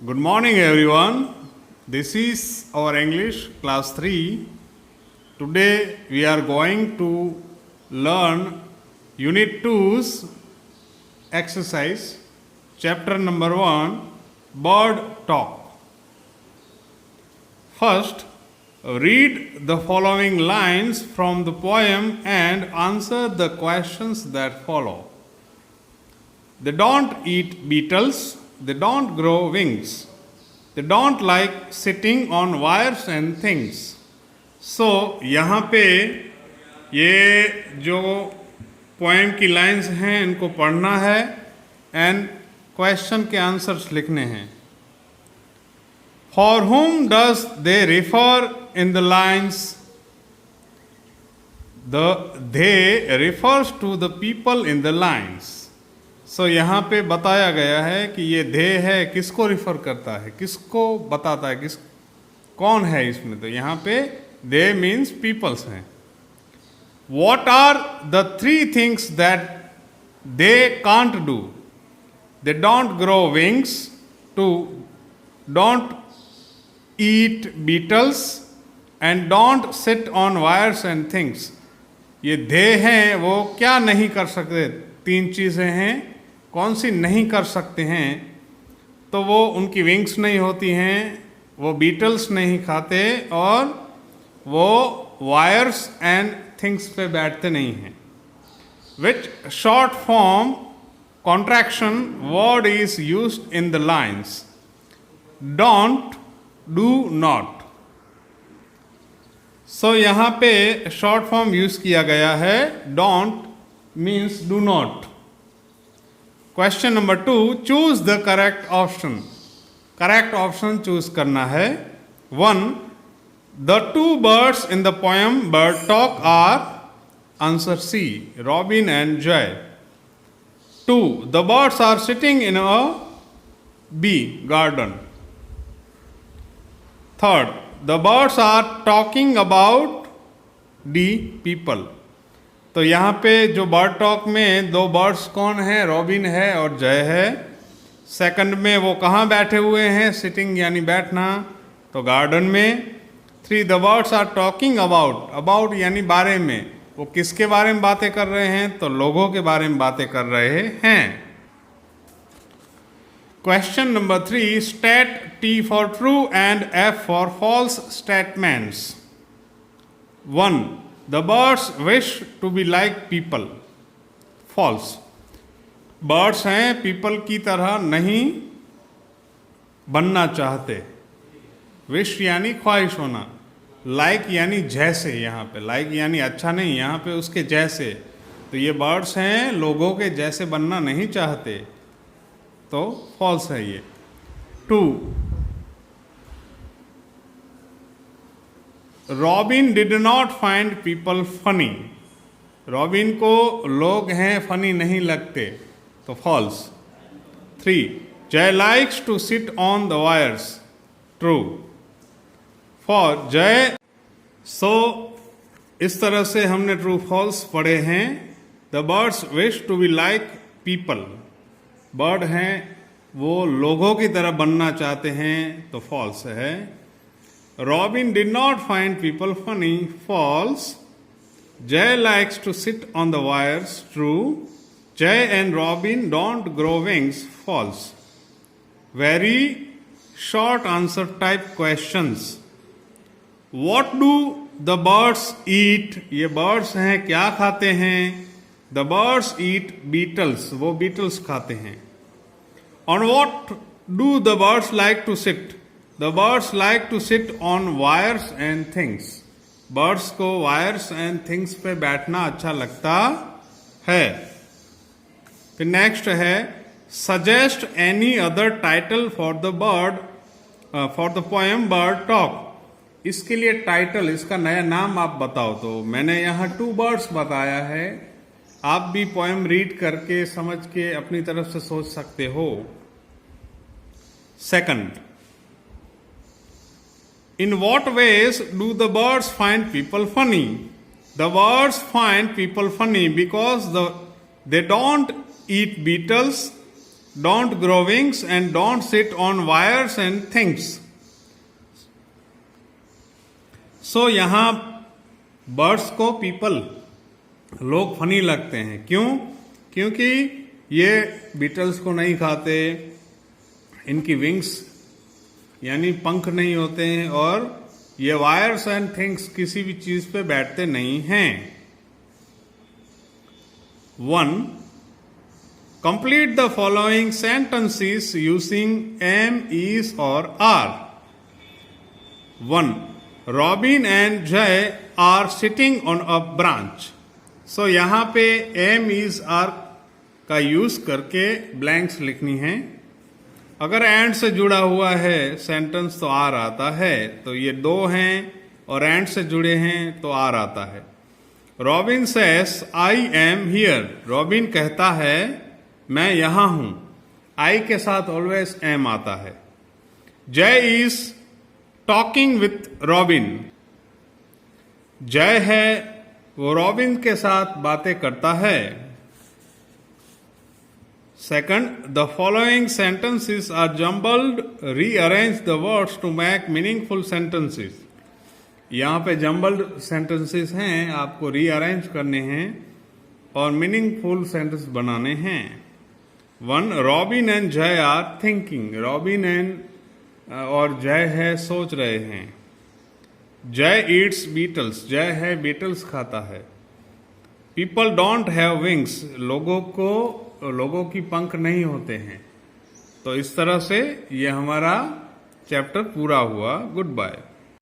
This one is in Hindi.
Good morning, everyone. This is our English class 3. Today we are going to learn Unit 2's exercise, chapter number 1, Bird Talk. First, read the following lines from the poem and answer the questions that follow. They don't eat beetles. They don't grow wings. They don't like sitting on wires and things. So, यहाँ पे ये जो पोएम की लाइंस हैं इनको पढ़ना है एंड क्वेश्चन के आंसर्स लिखने हैं. For whom does they refer in the lines? The they refers to the people in the lines. सो यहाँ पे बताया गया है कि ये दे है किसको रिफर करता है, किसको बताता है, किस कौन है इसमें. तो यहाँ पे दे मीन्स पीपल्स हैं. What are the 3 things that they can't do? They don't grow wings, to don't eat beetles and don't sit on wires and things. ये दे हैं वो क्या नहीं कर सकते, 3 चीज़ें हैं. कौन सी नहीं कर सकते हैं? तो वो उनकी विंग्स नहीं होती हैं, वो बीटल्स नहीं खाते और वो वायर्स एंड थिंग्स पे बैठते नहीं हैं. Which short form contraction word is used in the lines? Don't, do not. So यहाँ पे शॉर्ट फॉर्म यूज किया गया है. Don't means do not. Question number 2, choose the correct option. Correct option choose करना है. 1, the 2 birds in the poem Bird Talk are answer C, Robin and Jay. 2, the birds are sitting in a B, garden. 3rd, the birds are talking about D, people. तो यहाँ पे जो बर्ड टॉक में 2 बर्ड्स कौन है? रॉबिन है और जय है. सेकंड में वो कहाँ बैठे हुए हैं? सिटिंग यानी बैठना, तो गार्डन में. 3, the birds are talking about. About यानी बारे में. वो किसके बारे में बातें कर रहे हैं? तो लोगों के बारे में बातें कर रहे हैं. Question number 3, state T for true and F for false statements. 1, the birds wish to be like people. False. Birds हैं people की तरह नहीं बनना चाहते. Wish यानी ख्वाहिश होना. Like यानी जैसे. यहाँ पे like यानी अच्छा नहीं, यहाँ पे उसके जैसे. तो ये birds हैं लोगों के जैसे बनना नहीं चाहते, तो false है ये. 2, robin did not find people funny. Robin को लोग हैं फनी नहीं लगते, तो false. 3, jay likes to sit on the wires. True. For jay. So इस तरह से हमने ट्रू फॉल्स पढ़े हैं. The birds wish to be like people. Bird हैं वो लोगों की तरह बनना चाहते हैं, तो फॉल्स है. Robin did not find people funny. False. Jay likes to sit on the wires. True. Jay and Robin don't grow wings. False. Very short answer type questions. What do the birds eat? ये birds हैं क्या खाते हैं? The birds eat beetles. वो beetles खाते हैं. On what do the birds like to sit? The birds like to sit on wires and things. Birds को wires and things पे बैठना अच्छा लगता है. फिर नेक्स्ट है, suggest any other title for the bird for the poem Bird Talk. इसके लिए टाइटल, इसका नया नाम आप बताओ. तो मैंने यहाँ 2 birds बताया है. आप भी पोएम रीड करके समझ के अपनी तरफ से सोच सकते हो. Second, in what ways do the birds find people funny? The birds find people funny because they don't eat beetles don't grow wings and don't sit on wires and things. So यहाँ बर्ड्स को पीपल लोग फनी लगते हैं। क्यों? क्योंकि ये बीटल्स को नहीं खाते, इनकी विंग्स यानी पंख नहीं होते हैं, और ये वायर्स एंड थिंग्स किसी भी चीज पे बैठते नहीं हैं। 1. Complete the following sentences using am, is or are. 1. Robin and Jay are sitting on a branch. So यहाँ पे am, is, are का यूज करके ब्लैंक्स लिखनी है। अगर एंड से जुड़ा हुआ है सेंटेंस तो आर आता है, तो ये दो हैं और एंड से जुड़े हैं तो आर आता है। Robin cess I am here. Robin कहता है मैं यहां हूं। आई के साथ ऑलवेज एम आता है। जय इज टॉकिंग विथ रॉबिन। जय है वो रॉबिन के साथ बातें करता है। Second, the following sentences are jumbled. Rearrange the words to make meaningful sentences. यहाँ पे jumbled sentences हैं, आपको rearrange करने हैं और meaningful sentence बनाने हैं। 1. Robin and Jay are thinking. Robin and और जय है सोच रहे हैं। जय eats beetles. जय है beetles खाता है। People don't have wings. लोगों की पंख नहीं होते हैं। तो इस तरह से ये हमारा चैप्टर पूरा हुआ। Good bye.